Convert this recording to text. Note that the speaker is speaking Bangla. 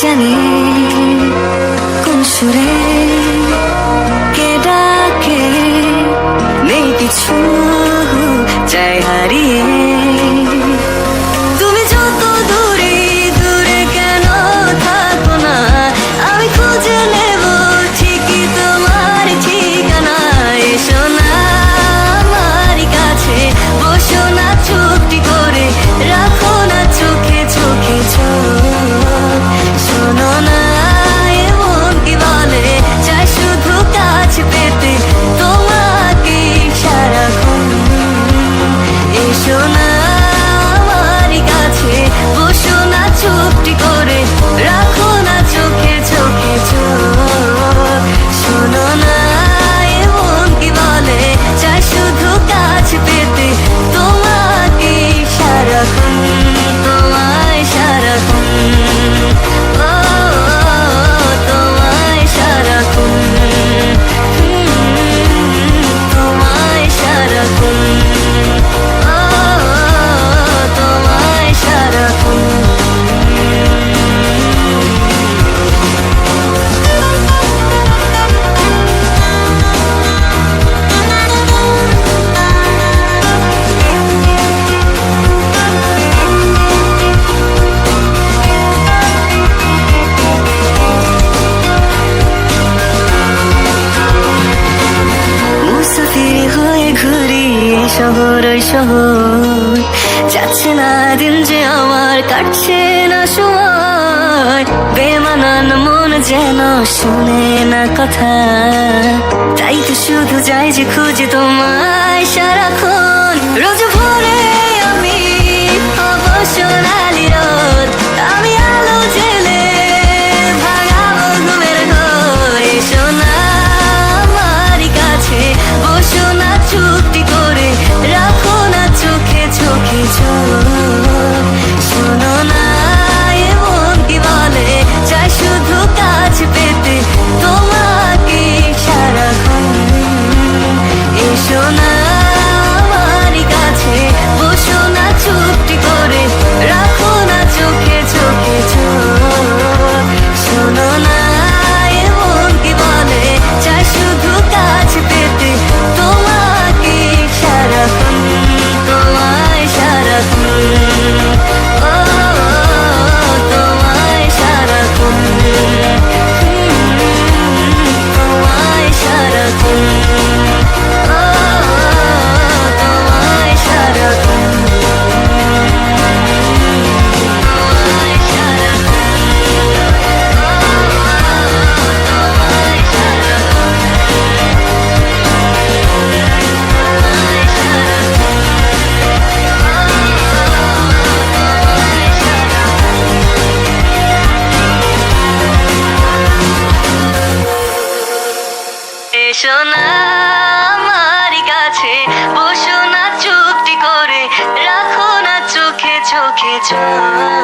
জানি কোন সুরে কে ডাকে, নেই কিছু চাই হারিয়ে। তুমি যত দূরে দূরে কেন থাকো না, আমি খুঁজে নেব ঠিকই তোমার ঠিকানা। এসো না আমার কাছে, বসো না চুপটি করে, রাখো না চোখে চোখে চোখ। শোনো না এমন কি বলে, চাই শুধু কাছে পেতে তোমাকে সারাক্ষণ। এসো না আমার কাছে, বসো না চুপটি করে, রাখো না চোখে চোখে চোখ। শোনো না এমন কি বলে, চাই শুধু কাছে পেতে তোমাকে সারাক্ষণ, তোমায় সারাক্ষণ। ও তোমায় সারাক্ষণ, তোমায় সারাক্ষণ। ও তোমায় সারাক্ষণ। মুসাফির হয়ে ঘুরি এই শহর ওই শহর, যাচ্ছে না দিন যে আমার, কাটছে না সময়। বেমানান মন যেন শুনে না কথা, তাই তো শুধু যাই যে খুঁজে তোমায় সারাক্ষণ। রোজ ভোরে আমি হব সোনালি রোদ, আমি আলো জেলে ভাঙাবো ঘুমের ঘোর। এসো না আমার কাছে, বসো না চুপটি করে, রাখো না চোখে চোখে চোখ। শোনো না এমন কি বলে, চাই শুধু কাছে পেতে তোমাকে সারাক্ষণ। এসো না আমার কাছে, বসো না চুপটি করে, রাখো না চোখে চোখে চোখ। শোনো না এমন কি বলে, চাই শুধু কাছে পেতে তোমাকে সারাক্ষণ, তোমায় সারাক্ষণ। ও তোমায় সারাক্ষণ, তোমায় সারাক্ষণ। ও তোমায় সারাক্ষণ, তোমায় সারাক্ষণ। তোমায় এসো না আমার কাছে, বসো না চুপটি করে, রাখো না চোখে চোখে চোখ।